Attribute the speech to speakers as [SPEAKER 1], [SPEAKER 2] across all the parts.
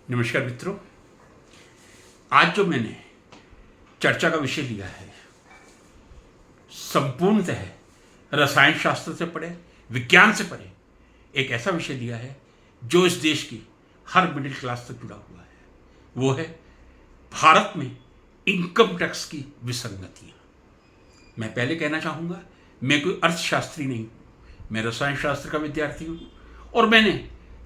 [SPEAKER 1] नमस्कार मित्रों, आज जो मैंने चर्चा का विषय लिया है संपूर्णतः रसायन शास्त्र से पढ़े, विज्ञान से पढ़े एक ऐसा विषय लिया है जो इस देश की हर मिडिल क्लास से जुड़ा हुआ है। वो है भारत में इनकम टैक्स की विसंगतियां। मैं पहले कहना चाहूँगा, मैं कोई अर्थशास्त्री नहीं हूँ, मैं रसायन शास्त्र का विद्यार्थी हूँ और मैंने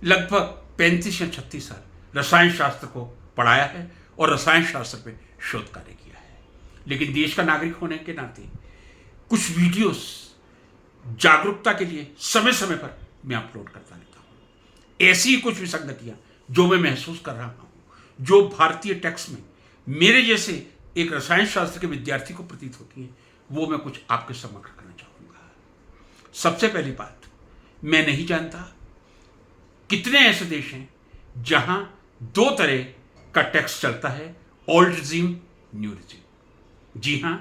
[SPEAKER 1] लगभग 35 या 36 साल रसायन शास्त्र को पढ़ाया है और रसायन शास्त्र पे शोध कार्य किया है। लेकिन देश का नागरिक होने के नाते कुछ वीडियोस जागरूकता के लिए समय समय पर मैं अपलोड करता रहता हूँ। ऐसी ही कुछ विसंगतियाँ जो मैं महसूस कर रहा हूँ, जो भारतीय टैक्स में मेरे जैसे एक रसायन शास्त्र के विद्यार्थी को प्रतीत होती हैं, वो मैं कुछ आपके समक्ष रखना चाहूँगा। सबसे पहली बात, मैं नहीं जानता कितने ऐसे देश हैं जहां दो तरह का टैक्स चलता है, ओल्ड रिजीम, न्यू रिजीम। जी हां,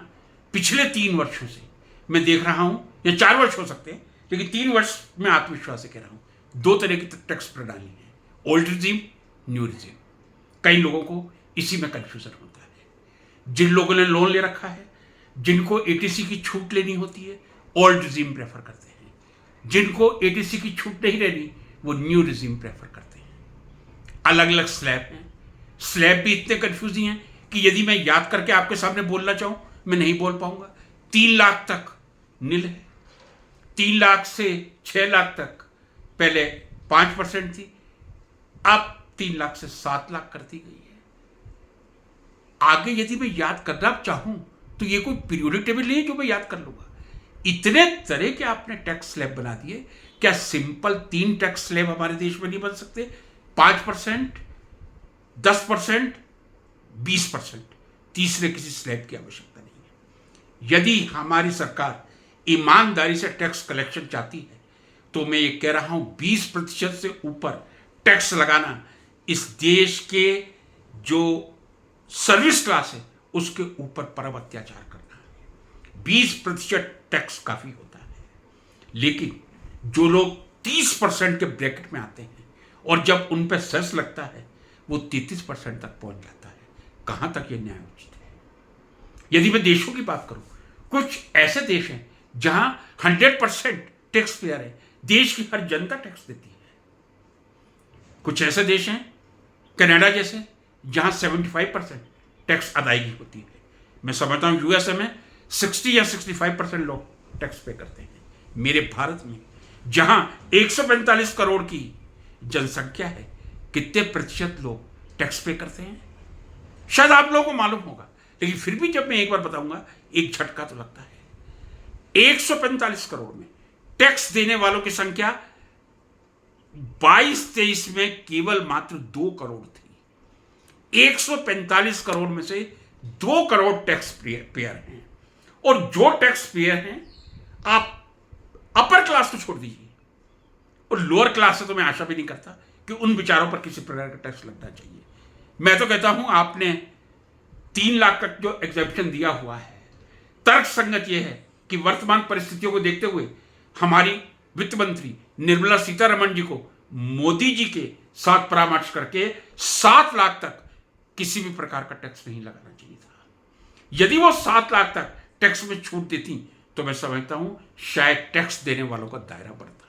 [SPEAKER 1] पिछले 3 वर्षों से मैं देख रहा हूं, या 4 वर्ष हो सकते हैं, लेकिन 3 वर्ष में आत्मविश्वास से कह रहा हूं, 2 तरह की टैक्स प्रणाली है, ओल्ड रिजीम, न्यू रिजीम। कई लोगों को इसी में कंफ्यूजन होता है। जिन लोगों ने लोन ले रखा है, जिनको एटीसी की छूट लेनी होती है, ओल्ड रिजीम प्रेफर करते हैं। जिनको एटीसी की छूट नहीं लेनी, वो न्यू रिजीम प्रेफर करते हैं। अलग अलग स्लैब हैं। स्लैब भी इतने कंफ्यूजिंग हैं कि यदि मैं याद करके आपके सामने बोलना चाहूं, मैं नहीं बोल पाऊंगा। 3 लाख तक नील है, 3 लाख से 6 लाख तक पहले 5% थी, अब 3 लाख से 7 लाख कर दी गई है। आगे यदि मैं याद करना चाहूं तो ये कोई पीरियोडिक टेबल नहीं है जो मैं याद कर लूंगा। इतने तरह के आपने टैक्स स्लैब बना दिए, क्या सिंपल 3 टैक्स स्लैब हमारे देश में नहीं बन सकते? 5%, 10%, 20%, तीसरे किसी स्लैब की आवश्यकता नहीं है। यदि हमारी सरकार ईमानदारी से टैक्स कलेक्शन चाहती है तो मैं ये कह रहा हूं, 20% से ऊपर टैक्स लगाना इस देश के जो सर्विस क्लास है उसके ऊपर परम अत्याचार करना है। 20% टैक्स काफी होता है, लेकिन जो लोग 30% के ब्रैकेट में आते हैं और जब उन पर सेस लगता है वो 33% तक पहुंच जाता है। कहां तक ये न्याय उचित है? यदि मैं देशों की बात करूं, कुछ ऐसे देश हैं जहां 100% टैक्स पेयर है, देश की हर जनता टैक्स देती है। कुछ ऐसे देश हैं, कनाडा जैसे, जहां 75% टैक्स अदायगी होती है। मैं समझता हूं यूएसए में 60 या 65% लोग टैक्स पे करते हैं। मेरे भारत में जहां 145 करोड़ की जनसंख्या है, कितने प्रतिशत लोग टैक्स पे करते हैं? शायद आप लोगों को मालूम होगा, लेकिन फिर भी जब मैं एक बार बताऊंगा, एक झटका तो लगता है। 145 करोड़ में टैक्स देने वालों की संख्या 22-23 में केवल मात्र 2 करोड़ थी। 145 करोड़ में से 2 करोड़ टैक्स पेयर हैं, और जो टैक्स पेयर हैं, आप अपर क्लास तो छोड़ दीजिए, और लोअर क्लास से तो मैं आशा भी नहीं करता कि उन विचारों पर किसी प्रकार का टैक्स लगना चाहिए। मैं तो कहता हूं, आपने 3 लाख तक जो एग्जेम्पशन दिया हुआ है, तर्क संगत यह है कि वर्तमान परिस्थितियों को देखते हुए हमारी वित्त मंत्री निर्मला सीतारमण जी को मोदी जी के साथ परामर्श करके 7 लाख तक किसी भी प्रकार का टैक्स नहीं लगाना चाहिए था। यदि वो 7 लाख तक टैक्स में छूट देती तो मैं समझता हूं शायद टैक्स देने वालों का दायरा बढ़ता।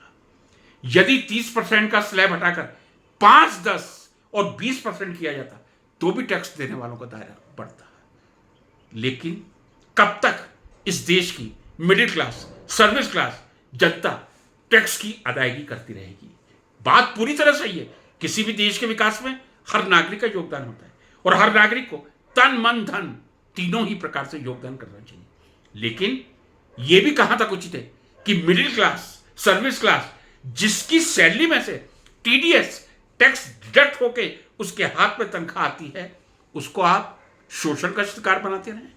[SPEAKER 1] यदि 30% का स्लैब हटाकर 5, 10 और 20% किया जाता तो भी टैक्स देने वालों का दायरा बढ़ता। लेकिन कब तक इस देश की मिडिल क्लास, सर्विस क्लास जनता टैक्स की अदायगी करती रहेगी? बात पूरी तरह सही है, किसी भी देश के विकास में हर नागरिक का योगदान होता है और हर नागरिक को तन, मन, धन तीनों ही प्रकार से योगदान करना चाहिए। लेकिन यह भी कहां तक उचित है कि मिडिल क्लास, सर्विस क्लास, जिसकी सैलरी में से टीडीएस टैक्स डिडक्ट होके उसके हाथ में तनख्वाह आती है, उसको आप शोषण का शिकार बनाते रहें?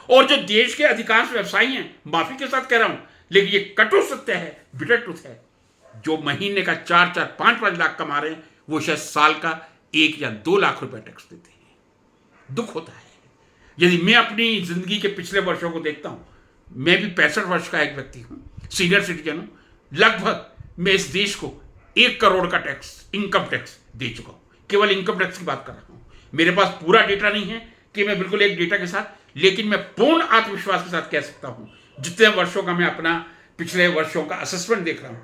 [SPEAKER 1] और जो देश के अधिकांश व्यवसायी हैं, माफी के साथ कह रहा हूं, लेकिन ये कटु सत्य है, बिटर ट्रुथ है, जो महीने का 4-4, 5-5 लाख कमा रहे हैं, वो शायद साल का 1 या 2 लाख रुपए टैक्स देते हैं। दुख होता है। यदि मैं अपनी जिंदगी के पिछले वर्षों को देखता हूं, मैं भी 65 वर्ष का एक व्यक्ति हूं, सीनियर सिटीजन हूं, लगभग मैं इस देश को 1 करोड़ का टैक्स, इनकम टैक्स दे चुका हूं। केवल इनकम टैक्स की बात कर रहा हूं। मेरे पास पूरा डेटा नहीं है कि मैं बिल्कुल एक डेटा के साथ, लेकिन मैं पूर्ण आत्मविश्वास के साथ कह सकता हूं, जितने वर्षों का मैं अपना पिछले वर्षों का असेसमेंट देख रहा हूं,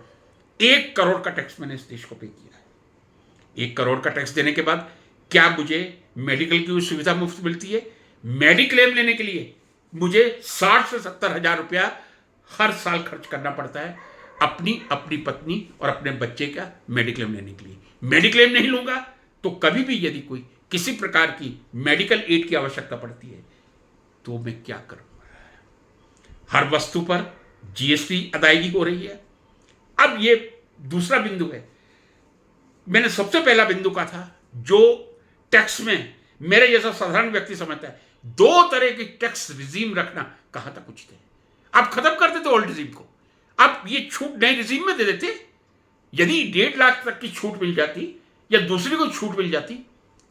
[SPEAKER 1] 1 करोड़ का टैक्स मैंने इस देश को पे किया है। 1 करोड़ का टैक्स देने के बाद क्या मुझे मेडिकल की सुविधा मुफ्त मिलती है? मेडिक्लेम लेने के लिए मुझे 60 से 70 हजार रुपया हर साल खर्च करना पड़ता है अपनी पत्नी और अपने बच्चे का मेडिक्लेम लेने के लिए। मेडिक्लेम नहीं लूंगा तो कभी भी यदि कोई किसी प्रकार की मेडिकल एड की आवश्यकता पड़ती है तो मैं क्या करूंगा? हर वस्तु पर जीएसटी अदायगी हो रही है। अब ये दूसरा बिंदु है। मैंने सबसे पहला बिंदु कहा था, जो टैक्स में मेरे जैसा साधारण व्यक्ति समझता है 2 तरह की टैक्स रिजीम रखना कहां तक उचित है। आप खत्म कर देते ओल्ड रिजीम को, आप ये छूट नए रिजीम में दे देते। यदि 1.5 लाख तक की छूट मिल जाती या दूसरी को छूट मिल जाती,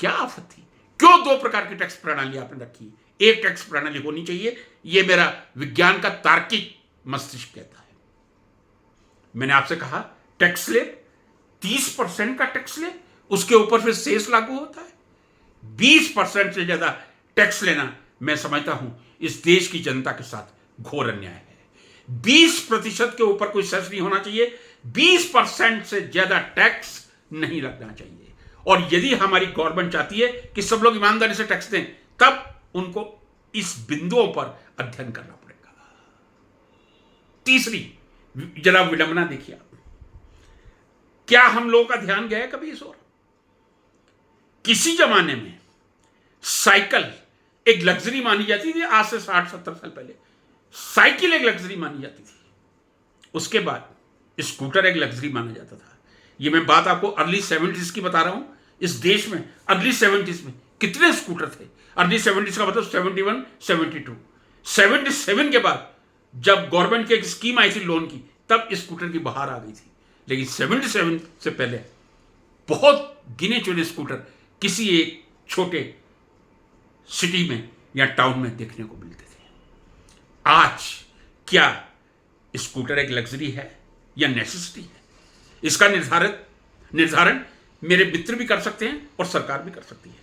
[SPEAKER 1] क्या आफत थी? क्यों 2 प्रकार की टैक्स प्रणाली आपने रखी है? एक टैक्स प्रणाली होनी चाहिए, यह मेरा विज्ञान का तार्किक मस्तिष्क कहता है। मैंने आपसे कहा टैक्स ले, 30% का टैक्स ले, उसके ऊपर फिर सेस लागू होता है। 20% से ज्यादा टैक्स लेना मैं समझता हूं इस देश की जनता के साथ घोर अन्याय है। 20% के ऊपर कोई सेस नहीं होना चाहिए, 20% से ज्यादा टैक्स नहीं लगना चाहिए। और यदि हमारी गवर्नमेंट चाहती है कि सब लोग ईमानदारी से टैक्स दें, तब उनको इस बिंदुओं पर अध्ययन करना पड़ेगा। तीसरी जरा विडंबना देखिए आप, क्या हम लोगों का ध्यान गया कभी इस ओर? किसी जमाने में साइकिल एक लग्जरी मानी जाती थी। आज से 60-70 साल पहले साइकिल एक लग्जरी मानी जाती थी। उसके बाद स्कूटर एक लग्जरी माना जाता था। ये मैं बात आपको अर्ली 70s की बता रहा हूं। इस देश में अर्ली 70s में कितने स्कूटर थे? अर्ली 70s का मतलब 71, 72, 77 के बाद जब गवर्नमेंट की एक स्कीम आई थी लोन की, तब स्कूटर की बहार आ गई थी। लेकिन 77 से पहले बहुत गिने चुने स्कूटर किसी एक छोटे सिटी में या टाउन में देखने को मिलते थे। आज क्या स्कूटर एक लग्जरी है या नेसेसिटी है? इसका निर्धारण मेरे मित्र भी कर सकते हैं और सरकार भी कर सकती है।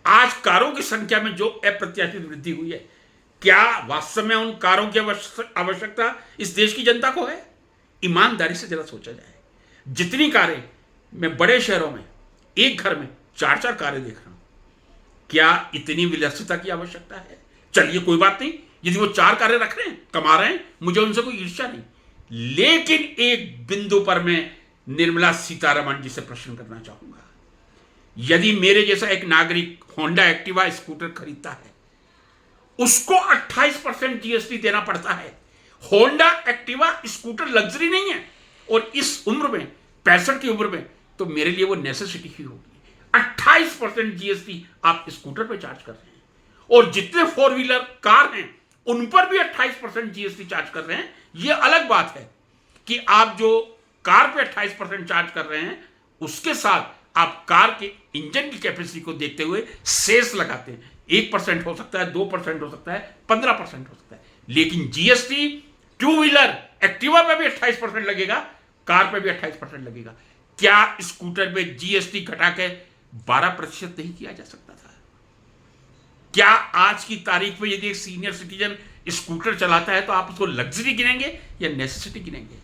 [SPEAKER 1] आज कारों की संख्या में जो अप्रत्याशित वृद्धि हुई है, क्या वास्तव में उन कारों की आवश्यकता इस देश की जनता को है? ईमानदारी से जरा सोचा जाए। जितनी कारें मैं बड़े शहरों में एक घर में 4-4 कारें देख रहा हूं, क्या इतनी विलासिता की आवश्यकता है? चलिए कोई बात नहीं, यदि वो 4 कारें रख रहे हैं, कमा रहे हैं, मुझे उनसे कोई ईर्ष्या नहीं। लेकिन एक बिंदु पर मैं निर्मला सीतारमण जी से प्रश्न करना चाहूंगा। यदि मेरे जैसा एक नागरिक होंडा एक्टिवा स्कूटर खरीदता है, उसको 28% जीएसटी देना पड़ता है। होंडा एक्टिवा स्कूटर लग्जरी नहीं है, और इस उम्र में 65 की उम्र में तो मेरे लिए वो नेसेसिटी ही होगी। 28% जीएसटी आप स्कूटर पे चार्ज कर रहे हैं, और जितने 4 व्हीलर कार हैं उन पर भी 28% जीएसटी चार्ज कर रहे हैं। ये अलग बात है कि आप जो कार पे 28% चार्ज कर रहे हैं, उसके साथ आप कार के इंजन की कैपेसिटी को देखते हुए सेस लगाते हैं। 1% हो सकता है, 2% हो सकता है, 15% हो सकता है। लेकिन जीएसटी 2 व्हीलर एक्टिवा पे भी 28% लगेगा, कार पे भी 28% लगेगा। क्या स्कूटर पे जीएसटी घटा के 12% नहीं किया जा सकता था? क्या आज की तारीख में यदि एक सीनियर सिटीजन स्कूटर चलाता है तो आप उसको लग्जरी गिनेंगे या नेसेसिटी गिनेंगे?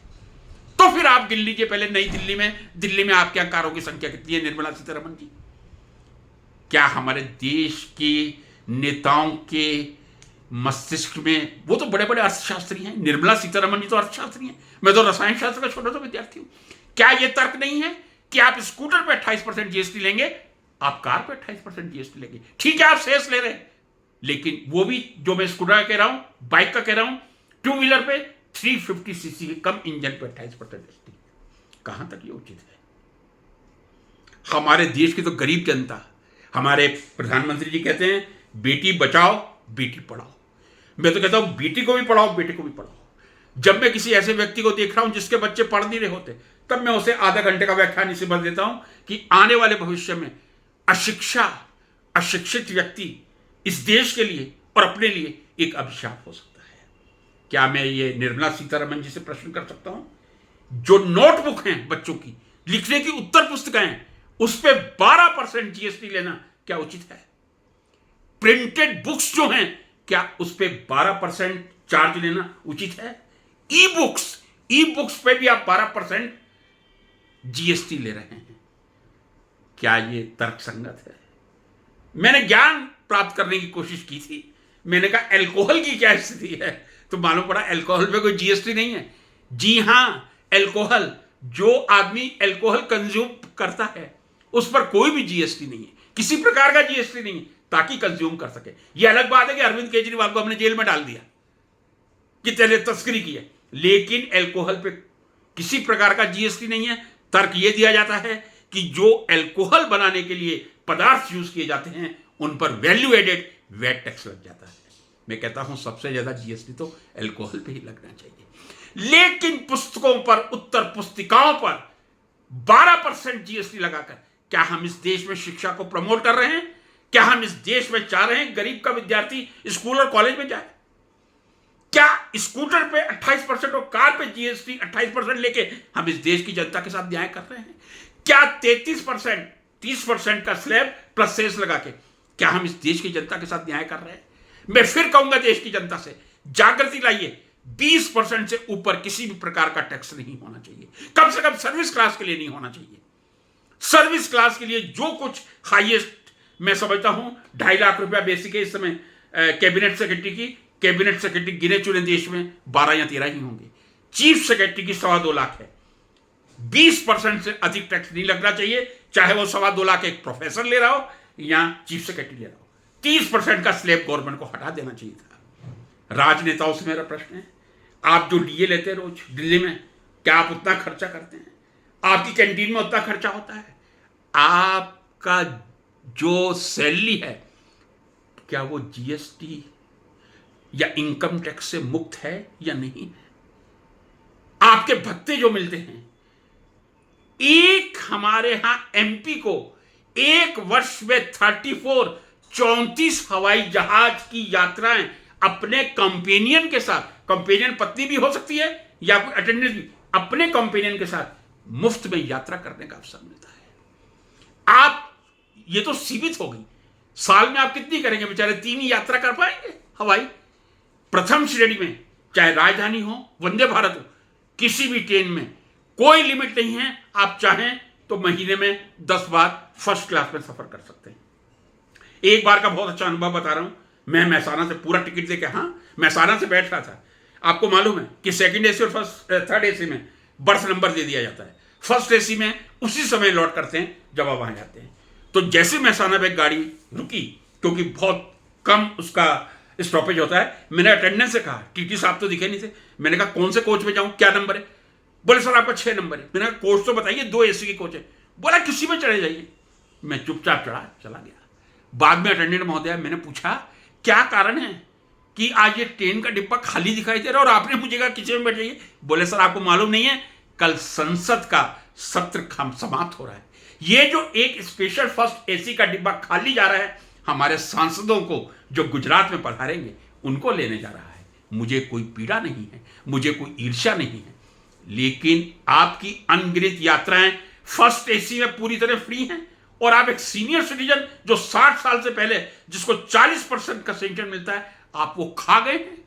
[SPEAKER 1] तो फिर आप गिन लीजिए पहले नई दिल्ली में आपके यहां कारों की संख्या कितनी है, निर्मला सीतारमण जी? क्या हमारे देश के नेताओं के मस्तिष्क में, वो तो बड़े बड़े अर्थशास्त्री हैं, निर्मला सीतारमण जी तो अर्थशास्त्री हैं, मैं तो रसायन शास्त्र का छोटा सा विद्यार्थी हूं। क्या यह तर्क नहीं है कि आप स्कूटर पे 28% जीएसटी लेंगे, आप कार पे 28% जीएसटी लेंगे? ठीक है, आप सेस ले रहे हैं, लेकिन वो भी जो मैं स्कूटर का कह रहा हूं, बाइक का कह रहा हूं, 2 व्हीलर पे 350 सीसी के कम इंजन पे 28% जीएसटी, कहां तक ये उचित है? हमारे देश की तो गरीब जनता, हमारे प्रधानमंत्री जी कहते हैं बेटी बचाओ बेटी पढ़ाओ। मैं तो कहता हूं बेटी को भी पढ़ाओ बेटे को भी पढ़ाओ। जब मैं किसी ऐसे व्यक्ति को देख रहा हूं जिसके बच्चे पढ़ नहीं रहे होते, तब मैं उसे आधा घंटे का व्याख्यान इसे भर देता हूं कि आने वाले भविष्य में अशिक्षित व्यक्ति इस देश के लिए और अपने लिए एक अभिशाप हो सकता है। क्या मैं ये निर्मला सीतारमण जी से प्रश्न कर सकता हूं? जो नोटबुक हैं बच्चों की, लिखने की उत्तर पुस्तिकाएं, उस पर 12% जीएसटी लेना क्या उचित है? प्रिंटेड बुक्स जो हैं, क्या उस पर 12% चार्ज लेना उचित है? ई बुक्स पे भी आप 12% जीएसटी ले रहे हैं, क्या ये तर्कसंगत है? मैंने ज्ञान प्राप्त करने की कोशिश की थी। मैंने कहा अल्कोहल की क्या स्थिति है, तो मालूम पड़ा अल्कोहल पे कोई जीएसटी नहीं है। जी हां, अल्कोहल, जो आदमी अल्कोहल कंज्यूम करता है उस पर कोई भी जीएसटी नहीं है, किसी प्रकार का जीएसटी नहीं है, ताकि कंज्यूम कर सके। यह अलग बात है कि अरविंद केजरीवाल को हमने जेल में डाल दिया कि तेरे तस्करी की है, लेकिन अल्कोहल पे किसी प्रकार का जीएसटी नहीं है। तर्क यह दिया जाता है कि जो अल्कोहल बनाने के लिए पदार्थ यूज किए जाते हैं उन पर वैल्यू एडेड वैट टैक्स लग जाता है। मैं कहता हूं सबसे ज्यादा जीएसटी तो अल्कोहल पे ही लगना चाहिए, लेकिन पुस्तकों पर, उत्तर पुस्तिकाओं पर 12% जीएसटी लगाकर क्या हम इस देश में शिक्षा को प्रमोट कर रहे हैं? क्या हम इस देश में चाह रहे हैं गरीब का विद्यार्थी स्कूल और कॉलेज में जाए? क्या स्कूटर पे 28% और कार पे जीएसटी 28% लेके हम इस देश की जनता के साथ न्याय कर रहे हैं? क्या 33%, 30% का स्लैब प्लस सेस लगा के क्या हम इस देश की जनता के साथ न्याय कर रहे हैं? मैं फिर कहूंगा देश की जनता से, जागृति लाइए। 20% से ऊपर किसी भी प्रकार का टैक्स नहीं होना चाहिए, कम से कम सर्विस क्लास के लिए नहीं होना चाहिए। सर्विस क्लास के लिए जो कुछ हाईएस्ट मैं समझता हूं 2.5 लाख रुपया बेसिक है इस समय कैबिनेट सेक्रेटरी की। कैबिनेट सेक्रेटरी गिने चुने देश में 12 या 13 ही होंगे। चीफ सेक्रेटरी की 2.25 लाख है। 20% से अधिक टैक्स नहीं लगना चाहिए, चाहे वो 2.25 लाख एक प्रोफेसर ले रहा हो या चीफ सेक्रेटरी ले रहा हो। 30% का स्लैब गवर्नमेंट को हटा देना चाहिए था। राजनेताओं से मेरा प्रश्न है, आप जो डीए लेते हैं रोज दिल्ली में, क्या आप उतना खर्चा करते हैं? आपकी कैंटीन में उतना खर्चा होता है? आपका जो सैलरी है क्या वो जीएसटी या इनकम टैक्स से मुक्त है या नहीं है? आपके भत्ते जो मिलते हैं, एक हमारे यहां एमपी को एक वर्ष में 34 हवाई जहाज की यात्राएं अपने कंपेनियन के साथ, कंपेनियन पत्नी भी हो सकती है या कोई अटेंडेंस भी, अपने कंपेनियन के साथ मुफ्त में यात्रा करने का अवसर मिलता है। आप ये तो सीमित हो गई, साल में आप कितनी करेंगे? बेचारे 3 ही यात्रा कर पाएंगे हवाई प्रथम श्रेणी में, चाहे राजधानी हो, वंदे भारत हो, किसी भी ट्रेन में कोई लिमिट नहीं है। आप चाहें तो महीने में 10 बार फर्स्ट क्लास में सफर कर सकते हैं। एक बार का बहुत अच्छा अनुभव बता रहा हूं। मैं महसाना से पूरा टिकट देके, महसाना से बैठ रहा था। आपको मालूम है कि सेकंड एसी और थर्ड एसी में बर्थ नंबर दे दिया जाता है। फर्स्ट एसी में उसी समय लौट करते हैं जब आप वहां जाते हैं। तो जैसे महसाना में गाड़ी रुकी, क्योंकि बहुत कम उसका स्टॉपेज होता है, मैंने अटेंडेंस से कहा, टीटी साहब तो दिखे नहीं थे। मैंने कहा कौन से कोच में जाऊं, क्या नंबर है? बोले सर आपका 6 नंबर है। मैंने कहा कोच तो बताइए, 2 एसी की कोच है। बोला किसी में चले जाइए। मैं चुपचाप चला गया। बाद में अटेंडेंट महोदय, मैंने पूछा क्या कारण है कि आज ये ट्रेन का डिब्बा खाली दिखाई दे रहा है और आपने मुझे कहा किसी में बैठ जाइए? बोले सर आपको मालूम नहीं है, कल संसद का सत्र समाप्त हो रहा है। ये जो एक स्पेशल फर्स्ट एसी का डिब्बा खाली जा रहा है, हमारे सांसदों को जो गुजरात में पधारेंगे उनको लेने जा रहा है। मुझे कोई पीड़ा नहीं है, मुझे कोई ईर्ष्या नहीं है, लेकिन आपकी अनगिनत यात्राएं फर्स्ट एसी में पूरी तरह फ्री हैं और आप एक सीनियर सिटीजन जो 60 साल से पहले जिसको 40% का सेंशन मिलता है, आप वो खा गए हैं।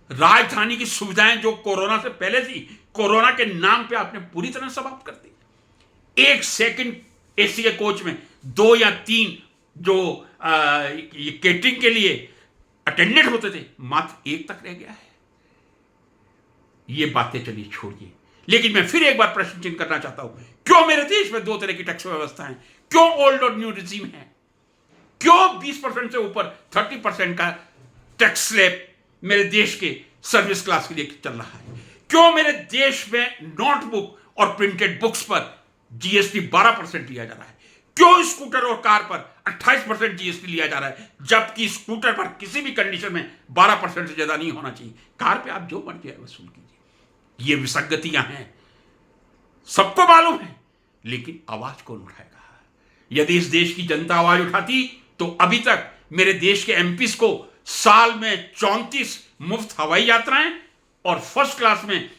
[SPEAKER 1] राजधानी की सुविधाएं जो कोरोना से पहले थी, कोरोना के नाम पे आपने पूरी तरह समाप्त कर दी। एक सेकंड एसी के कोच में 2 या 3 जो ये केटरिंग के लिए अटेंडेंट होते थे, मात्र 1 तक रह गया है। ये बातें चलिए छोड़िए, लेकिन मैं फिर एक बार प्रश्न चिन्ह करना चाहता हूं, क्यों मेरे देश में 2 तरह की टैक्स व्यवस्था है? क्यों ओल्ड और न्यू रिजीम है? क्यों 20% से ऊपर 30% का टैक्स स्लैब मेरे देश के सर्विस क्लास के लिए चल रहा है? क्यों मेरे देश में नोटबुक और प्रिंटेड बुक्स पर जीएसटी 12% लिया जा रहा है? क्यों स्कूटर और कार पर 28% जीएसटी लिया जा रहा है, जबकि स्कूटर पर किसी भी कंडीशन में 12% से ज्यादा नहीं होना चाहिए? कार पे आप जो मर्जी वसूल कीजिए। ये विसंगतियां हैं, सबको मालूम है, लेकिन आवाज कौन उठाएगा? यदि इस देश की जनता आवाज उठाती तो अभी तक मेरे देश के एमपीस को साल में 34 मुफ्त हवाई यात्राएं और फर्स्ट क्लास में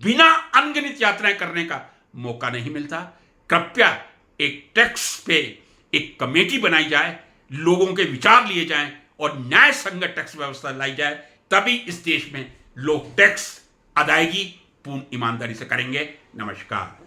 [SPEAKER 1] बिना अनगिनत यात्राएं करने का मौका नहीं मिलता। कृपया एक टैक्स पे एक कमेटी बनाई जाए, लोगों के विचार लिए जाएं और न्याय संगत टैक्स व्यवस्था लाई जाए, तभी इस देश में लोग टैक्स अदायगी पूर्ण ईमानदारी से करेंगे। नमस्कार।